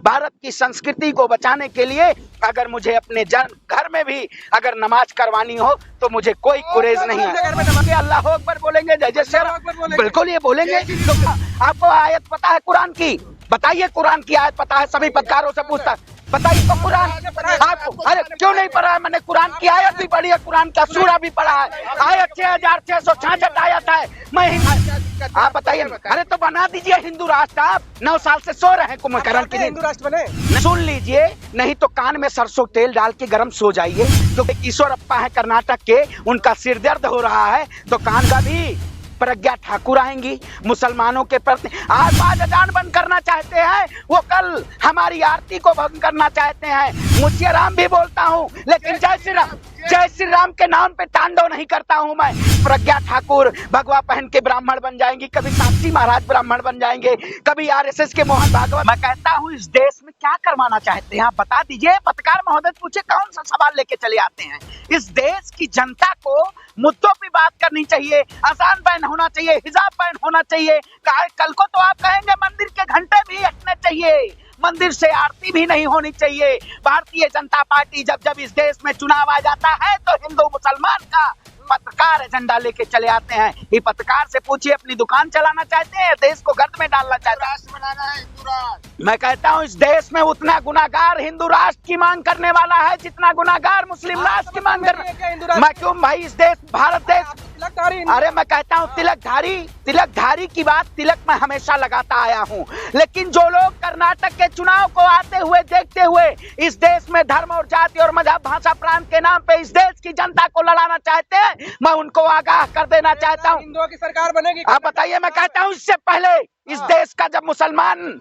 भारत की संस्कृति को बचाने के लिए अगर मुझे अपने घर में भी अगर नमाज करवानी हो तो मुझे कोई गुरेज नहीं है। अल्लाह अकबर बोलेंगे, जय जय श्री राम, बिल्कुल ये बोलेंगे। तो आपको आयत पता है कुरान की? बताइए, कुरान की आयत पता है? सभी पत्रकारों से पूछता, बताइए तो कुरान आपको। अरे क्यों नहीं पढ़ा है? मैंने कुरान की आयत भी पढ़ी है, कुरान का सूरा भी पढ़ा है। आयत 6666 आयत है। मैं आप बताइए। अरे तो बना दीजिए हिंदू राष्ट्र। आप 9 साल से सो रहे हैं कुंभकर्ण की हिंदू राष्ट्र बने। सुन लीजिए, नहीं तो कान में सरसों तेल डाल के गरम सो जाइए। तो ईश्वरप्पा है कर्नाटक के, उनका सिर दर्द हो रहा है तो कान का भी प्रज्ञा ठाकुर आएंगी मुसलमानों के प्रति। आज अजान बंद करना चाहते हैं, वो कल हमारी आरती को बंद करना चाहते हैं। मुझे राम भी बोलता हूँ, लेकिन जय श्री राम के नाम पे तांडव नहीं करता हूँ मैं। प्रज्ञा ठाकुर भगवा पहन के ब्राह्मण बन जाएंगी, कभी साक्षी महाराज ब्राह्मण बन जाएंगे, कभी आरएसएस के मोहन भागवत। मैं कहता हूँ इस देश में क्या करवाना चाहते हैं आप बता दीजिए। पत्रकार महोदय पूछे कौन सा सवाल लेके चले आते हैं। इस देश की जनता को मुद्दों पे बात करनी चाहिए। अजान बैन होना चाहिए, हिजाब बैन होना चाहिए। कल को तो आप कहेंगे मंदिर के घंटे भी हटने चाहिए, मंदिर से आरती भी नहीं होनी चाहिए। भारतीय जनता पार्टी जब इस देश में चुनाव आ जाता है तो हिंदू मुसलमान का पत्रकार एजेंडा लेके चले आते हैं। ये पत्रकार से पूछिए, अपनी दुकान चलाना चाहते हैं, देश को गर्द में डालना चाहते हैं। मैं कहता हूँ इस देश में उतना गुनाहगार हिंदू राष्ट्र की मांग करने वाला है जितना गुनाहगार मुस्लिम राष्ट्र की मांग कर। मैं क्यों भाई, इस देश भारत देश। अरे मैं कहता हूँ तिलकधारी की बात, तिलक मैं हमेशा लगाता आया हूँ, लेकिन जो लोग कर्नाटक के चुनाव को आते हुए देखते हुए इस देश में धर्म और जाति और मजहब भाषा प्रांत के नाम पे इस देश की जनता को लड़ाना चाहते हैं, मैं उनको आगाह कर देना चाहता हूँ। हिंदुओं की सरकार बनेगी। आप बताइए। मैं कहता हूँ इससे पहले इस देश का जब मुसलमान,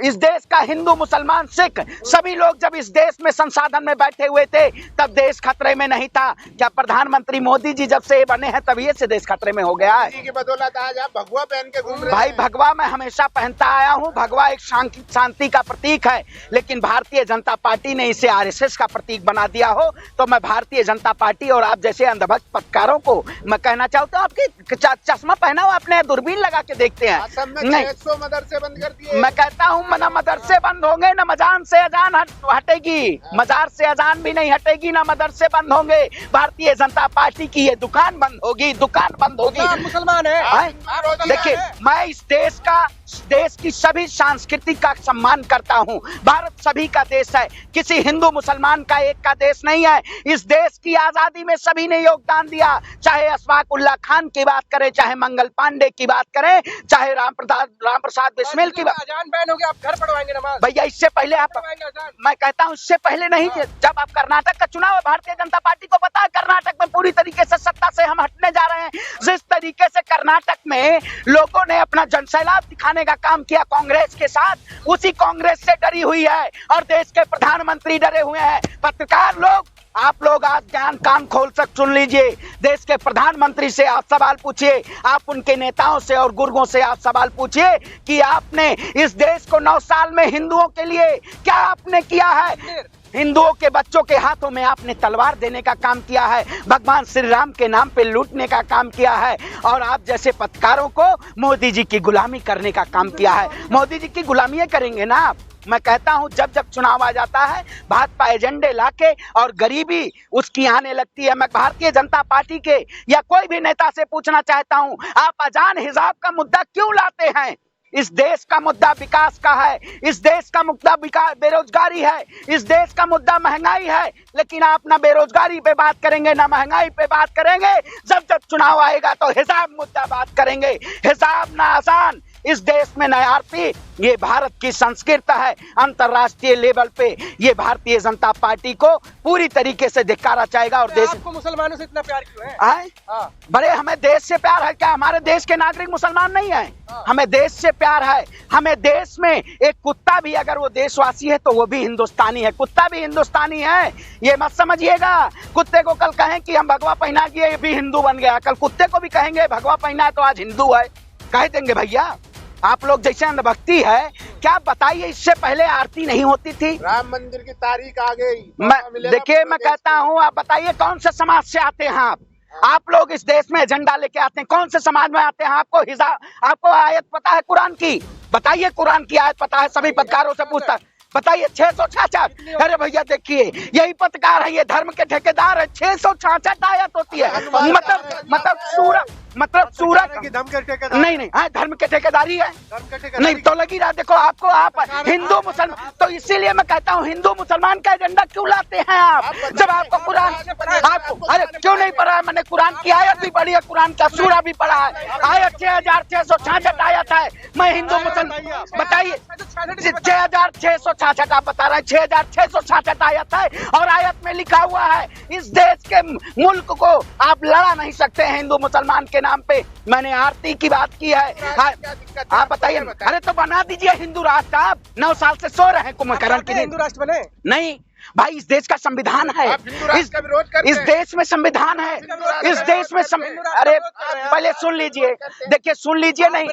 इस देश का हिंदू मुसलमान सिख सभी लोग जब इस देश में संसाधन में बैठे हुए थे तब देश खतरे में नहीं था। क्या प्रधानमंत्री मोदी जी जब से बने हैं तभी से देश खतरे में हो गया है? की बदौलत आज आप भगवा पहन के घूम रहे हैं। भाई भगवा मैं हमेशा पहनता आया हूं। भगवा एक शांति का प्रतीक है, लेकिन भारतीय जनता पार्टी ने इसे आरएसएस का प्रतीक बना दिया हो तो मैं भारतीय जनता पार्टी और आप जैसे अंधभक्त पत्रकारों को मैं कहना चाहता हूँ, आपकी चश्मा पहना हो, आपने दूरबीन लगा के देखते हैं। मदरसे बंद कर दिए। मैं कहता हूँ ना मदरसे बंद होंगे ना मजान से अजान हटेगी, मजार से अजान भी नहीं हटेगी, ना मदरसे बंद होंगे। भारतीय जनता पार्टी की ये दुकान बंद होगी, दुकान बंद होगी। मुसलमान है। देखिए मैं इस देश की सभी संस्कृति का सम्मान करता हूँ। भारत सभी का देश है, किसी हिंदू मुसलमान का एक का देश नहीं है। इस देश की आजादी में सभी ने योगदान दिया, चाहे अशफाक उल्लाह खान की बात करें, चाहे मंगल पांडे की बात करें, चाहे राम प्रसाद बिस्मिल की बात। अजान बैन हो गया, आप घर पढ़वाएंगे नमाज? भैया इससे पहले आप, मैं कहता हूँ इससे पहले नहीं, जब आप कर्नाटक का चुनाव है, भारतीय जनता पार्टी को पता है कर्नाटक में पूरी तरीके से सत्ता से हम हटने जा रहे हैं। जिस तरीके से कर्नाटक में लोगों ने अपना जनसैलाब दिखाने का काम किया कांग्रेस के साथ, उसी कांग्रेस से डरी हुई है और देश के प्रधानमंत्री डरे हुए हैं। पत्रकार लोग, आप लोग आज ज्ञान कान खोल सक सुन लीजिए। देश के प्रधानमंत्री से आप सवाल पूछिए, आप उनके नेताओं से और गुर्गों से आप सवाल पूछिए कि आपने इस देश को 9 साल में हिंदुओं के लिए क्या आपने किया है। हिंदुओं के बच्चों के हाथों में आपने तलवार देने का काम किया है, भगवान श्री राम के नाम पे लूटने का काम किया है, और आप जैसे पत्रकारों को मोदी जी की गुलामी करने का काम किया है। मोदी जी की गुलामी करेंगे ना आप? मैं कहता हूं जब चुनाव आ जाता है भाजपा एजेंडे लाके और गरीबी उसकी आने लगती है। मैं भारतीय जनता पार्टी के या कोई भी नेता से पूछना चाहता हूं, आप अजान हिजाब का मुद्दा क्यों लाते हैं? इस देश का मुद्दा विकास का है, इस देश का मुद्दा बेरोजगारी है, इस देश का मुद्दा महंगाई है, लेकिन आप ना बेरोजगारी पे बात करेंगे ना महंगाई पे बात करेंगे। जब चुनाव आएगा तो हिसाब मुद्दा बात करेंगे। हिसाब ना आसान, इस देश में नया आरती, ये भारत की संस्कृति है। अंतरराष्ट्रीय लेवल पे ये भारतीय जनता पार्टी को पूरी तरीके से धिक्कारा चाहेगा। और देश आपको मुसलमानों से इतना प्यार क्यों है? बड़े हमें देश से प्यार है। क्या हमारे देश के नागरिक मुसलमान नहीं है? हमें देश से प्यार है। हमें देश में एक कुत्ता भी अगर वो देशवासी है तो वो भी हिंदुस्तानी है, कुत्ता भी हिंदुस्तानी है। ये मत समझिएगा कुत्ते को कल कहें कि हम भगवा पहना दिए ये भी हिंदू बन गया, कल कुत्ते को भी कहेंगे भगवा पहना है तो आज हिंदू है, कह देंगे। भैया आप लोग जैसे अंधभक्ति है, क्या बताइए इससे पहले आरती नहीं होती थी? राम मंदिर की तारीख आ गई। देखिए मैं कहता हूँ, आप बताइए कौन से समाज से आते हैं आप लोग इस देश में एजेंडा लेके आते हैं, कौन से समाज में आते हैं? आपको आयत पता है कुरान की? बताइए, कुरान की आयत पता है, सभी पत्रकारों से पूछता है, बताइए 666। अरे भैया देखिए, यही पत्रकार है, ये धर्म के ठेकेदार है। 666 आयत होती है, मतलब सूरत नहीं नहीं, हाँ धर्म के ठेकेदारी है, नहीं तो लगी रहा। देखो आपको, आप हिंदू मुसलमान, तो इसीलिए मैं कहता हूँ हिंदू मुसलमान का एजेंडा क्यों लाते हैं आप, जब आपको कुरान, आपको अरे क्यों नहीं पढ़ा है? मैंने कुरान की आयत भी पढ़ी है, कुरान का सूरा भी पढ़ा है। आयत 6666 आयत है। मैं हिंदू मुसलमान, बताइए 6666 आप बता रहे हैं, 6666 आयत है, और आयत में लिखा हुआ है इस देश के मुल्क को आप लड़ा नहीं सकते हैं हिंदू मुसलमान के नाम पे। मैंने आरती की बात की है, आप बताइए। अरे तो बना दीजिए हिंदू राष्ट्र। आप 9 साल से सो रहे हैं कुंभकर्ण की, हिंदू राष्ट्र बने नहीं भाई, इस देश का संविधान है, इस देश में संविधान है, इस देश में अरे पहले सुन लीजिए, देखिए सुन लीजिए, नहीं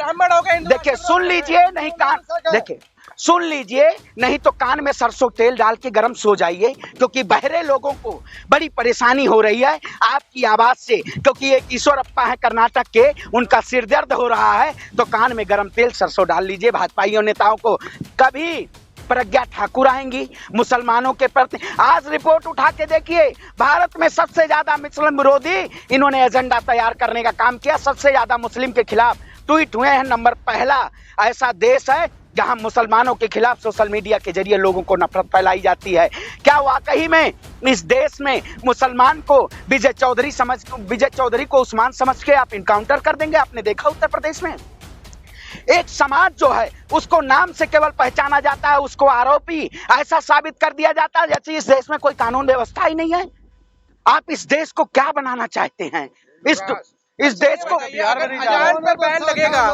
देखिए सुन लीजिए, नहीं कान, देखिए सुन लीजिए, नहीं तो कान में सरसों तेल डाल के गरम सो जाइए, क्योंकि बहरे लोगों को बड़ी परेशानी हो रही है आपकी आवाज से, क्योंकि एक ईश्वरप्पा है कर्नाटक के, उनका सिर दर्द हो रहा है, तो कान में गरम तेल सरसों डाल लीजिए। भाजपाइयों नेताओं को कभी प्रज्ञा ठाकुर आएंगी मुसलमानों के प्रति। आज रिपोर्ट उठा के देखिए, भारत में सबसे ज्यादा मुस्लिम विरोधी इन्होंने एजेंडा तैयार करने का काम किया, सबसे ज्यादा मुस्लिम के खिलाफ ट्वीट हुए हैं। नंबर पहला ऐसा देश है जहां मुसलमानों के खिलाफ सोशल मीडिया के जरिए लोगों को नफरत फैलाई जाती है। क्या वाकई में इस देश में मुसलमान को विजय चौधरी को उस्मान समझ के आप इनकाउंटर कर देंगे? आपने देखा उत्तर प्रदेश में एक समाज जो है उसको नाम से केवल पहचाना जाता है, उसको आरोपी ऐसा साबित कर दिया जाता है जैसे इस देश में कोई कानून व्यवस्था ही नहीं है। आप इस देश को क्या बनाना चाहते हैं? इस देश को अजान पर बैन लगेगा,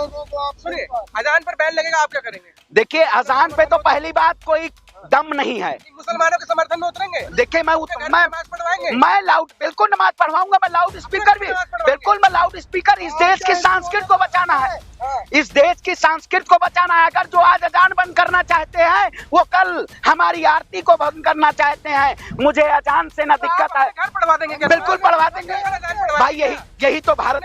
सुनिए अजान पर बैन लगेगा, आप क्या करेंगे? देखिए अजान पे तो पहली बात कोई दम नहीं है। मुसलमानों के समर्थन में उतरेंगे? देखिए मैं लाउड बिल्कुल नमाज पढ़वाऊंगा, मैं लाउड स्पीकर भी बिल्कुल, मैं लाउड स्पीकर। इस देश की संस्कृति को बचाना है, इस देश की संस्कृति को बचाना है। अगर जो आज अजान बंद करना चाहते हैं वो कल हमारी आरती को बंद करना चाहते हैं। मुझे अजान से ना दिक्कत है, घर पढ़वा देंगे, बिल्कुल पढ़वा देंगे भाई, यही तो भारत,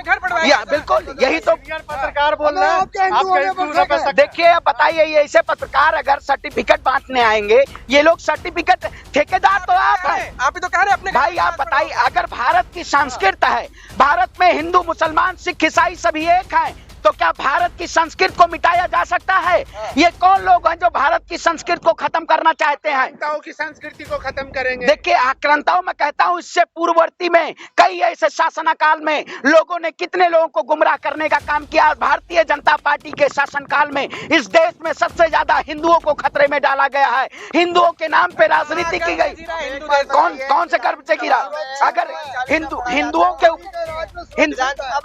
बिल्कुल यही तो पत्रकार बोल रहे हैं। देखिए अब बताइए, ये ऐसे पत्रकार अगर सर्टिफिकेट बांटने आएंगे, ये लोग सर्टिफिकेट ठेकेदार तो आप हैं, आप ही तो कह रहे हैं अपने भाई। आप बताइए, अगर भारत की संस्कृति है, भारत में हिंदू मुसलमान सिख ईसाई सभी एक हैं, तो क्या भारत की संस्कृति को मिटाया जा सकता है? ये कौन लोग हैं जो भारत की संस्कृति को खत्म करना चाहते हैं? आक्रांताओं की संस्कृति को खत्म करेंगे। देखिए आक्रांताओं में कहता हूं, इससे पूर्ववर्ती में कई ऐसे शासनकाल में लोगों ने कितने लोगों को गुमराह करने का काम किया। भारतीय जनता पार्टी के शासनकाल में इस देश में सबसे ज्यादा हिंदुओं को खतरे में डाला गया है, हिंदुओं के नाम पे राजनीति की गई। कौन से कर्म से गिरा? अगर हिंदुओं के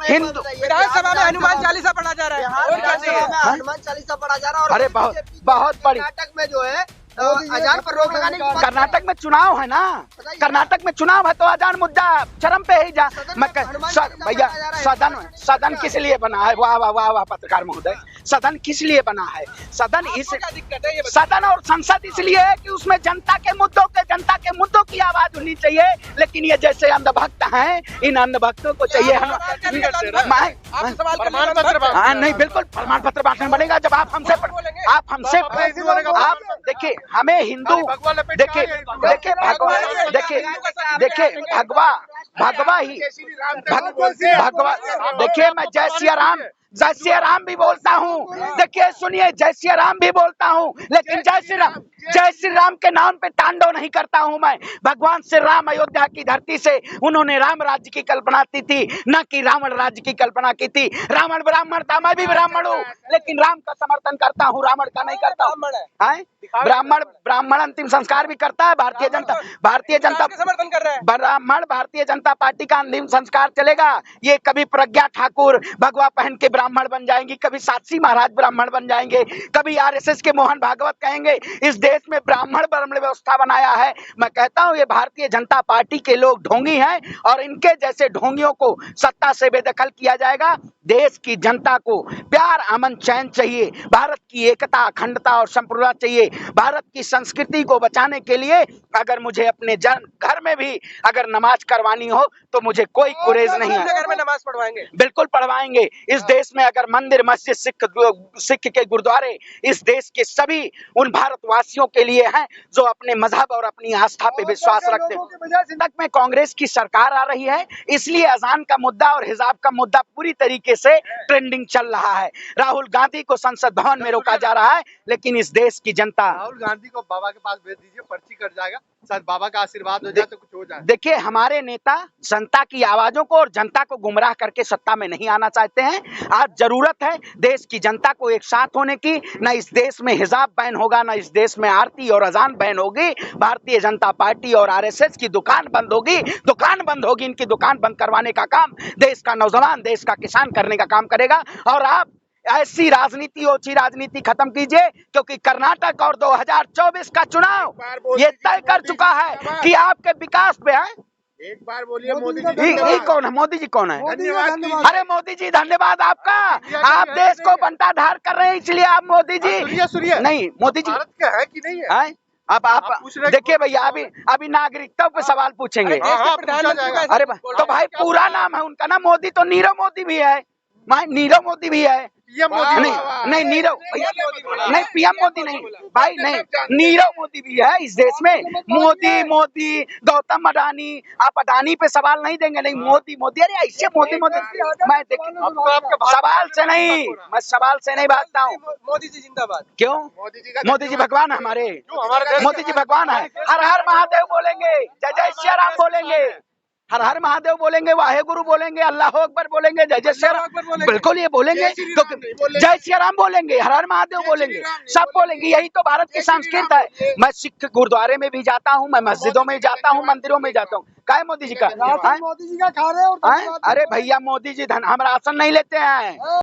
हिंदू विधानसभा में हनुमान चालीसा पढ़ा जा रहा है, हनुमान चालीसा पढ़ा जा रहा है। और अरे बहुत बड़ी कर्नाटक में जो है अजान पर रोक लगाने की, कर्नाटक में चुनाव है ना, कर्नाटक में चुनाव है तो अजान मुद्दा चरम पे ही जा। भैया सदन किस लिए बना है? वाह वाह वाह वाह पत्रकार महोदय, सदन किस लिए बना है? सदन और संसद इसलिए है कि उसमें जनता के मुद्दों की आवाज होनी चाहिए। लेकिन ये जैसे अंधभक्त हैं, इन अंधभक्तों को चाहिए नहीं, बिल्कुल प्रमाण पत्र बांटना पड़ेगा। जब आप हमसे देखिए, हमें हिंदू देखिए भगवा देखिए, मैं जय श्री राम भी बोलता हूँ। देखिए सुनिए, जय श्री राम भी बोलता हूँ, लेकिन जय श्री राम के नाम पे तांडव नहीं करता हूँ मैं। भगवान श्री राम अयोध्या की धरती से उन्होंने राम राज्य की कल्पना की थी, न कि रावण राज्य की कल्पना की थी। रावण ब्राह्मण था, मैं भी ब्राह्मण हूँ, लेकिन राम का समर्थन करता हूँ, रावण का नहीं करता हूँ। ब्राह्मण अंतिम संस्कार भी करता है। भारतीय जनता समर्थन कर रहा है। ब्राह्मण भारतीय जनता पार्टी का अंतिम संस्कार चलेगा। ये कभी प्रज्ञा ठाकुर भगवा पहन के ब्राह्मण बन जाएंगी, कभी साक्षी महाराज ब्राह्मण बन जाएंगे, कभी आरएसएस के मोहन भागवत कहेंगे। इस देश में ब्राह्मण ब्राह्मण व्यवस्था बनाया है। मैं कहता हूँ ये भारतीय जनता पार्टी के लोग ढोंगी हैं, और इनके जैसे ढोंगियों को सत्ता से बेदखल किया जाएगा। देश की जनता को प्यार, अमन, चैन चाहिए। भारत की एकता, अखंडता और संप्रभुता चाहिए। भारत की संस्कृति को बचाने के लिए अगर मुझे अपने घर में भी अगर नमाज करवानी हो तो मुझे कोई गुरेज नहीं है। घर में नमाज पढ़वाएंगे? बिल्कुल पढ़वाएंगे। इस देश में अगर मंदिर, मस्जिद, सिख के गुरुद्वारे इस देश के सभी उन भारतवासियों के लिए हैं जो अपने मजहब और अपनी आस्था पे विश्वास रखते हैं। तक में कांग्रेस की सरकार आ रही है, इसलिए अजान का मुद्दा और हिजाब का मुद्दा पूरी तरीके से ट्रेंडिंग चल रहा है। राहुल गांधी को संसद भवन में रोका जा रहा है, लेकिन इस देश की जनता, राहुल गांधी को बाबा के पास भेज दीजिए, पर्ची कट जाएगा, शायद बाबा का आशीर्वाद हो जाए तो कुछ हो जाए। देखिए, हमारे नेता जनता की आवाजों को और जनता को गुमराह करके सत्ता में नहीं आना चाहते हैं। आज जरूरत है देश की जनता को एक साथ होने की। न इस देश में हिजाब बैन होगा, न इस देश में आरती और अजान बैन होगी। भारतीय जनता पार्टी और आरएसएस की दुकान बंद होगी। इनकी दुकान बंद करवाने का काम देश का नौजवान, देश का किसान करने का काम करेगा। और आप ऐसी राजनीति, ओछी राजनीति खत्म कीजिए, क्योंकि कर्नाटक और 2024 का चुनाव ये तय कर चुका है कि आपके विकास पे है। एक बार बोलिए मोदी जी ये धन्यवाद। कौन है? मोदी जी कौन है? धन्यवाद। अरे मोदी जी धन्यवाद आपका। आप देश को बंटाधार कर रहे हैं, इसलिए आप मोदी जी सुनिए नहीं, मोदी जी भारत का है कि नहीं है? हैं? अब आप पूछ रहे देखिए भैया, अभी नागरिकता पे सवाल पूछेंगे। अरे तो भाई पूरा नाम है उनका ना, मोदी तो नीरव मोदी भी है, नीरव मोदी भी है। नहीं नीरव, नहीं पीएम मोदी नहीं भाई, नहीं नीरव मोदी भी है इस देश में। मोदी गौतम अडानी, आप अडानी पे सवाल नहीं देंगे? नहीं मोदी अरे ऐसे मोदी मैं सवाल से नहीं, मैं सवाल से नहीं भागता हूँ। मोदी जी जिंदाबाद। क्यों? मोदी जी भगवान है हमारे, मोदी जी भगवान है। हर हर महादेव बोलेंगे, जय जय श्री राम बोलेंगे, हर हर महादेव बोलेंगे, वाहे गुरु बोलेंगे, अल्लाह अकबर बोलेंगे, जय जय श्री राम, बिल्कुल ये बोलेंगे। जय श्री राम बोलेंगे, हर हर महादेव बोलेंगे, सब बोलेंगे। यही तो भारत की संस्कृति है। मैं सिख गुरुद्वारे में भी जाता हूँ, मैं मस्जिदों में जाता हूँ, मंदिरों में जाता हूँ। क्या है मोदी जी का? मोदी जी का खा रहे हैं और अरे भैया मोदी जी हम राशन नहीं लेते हैं।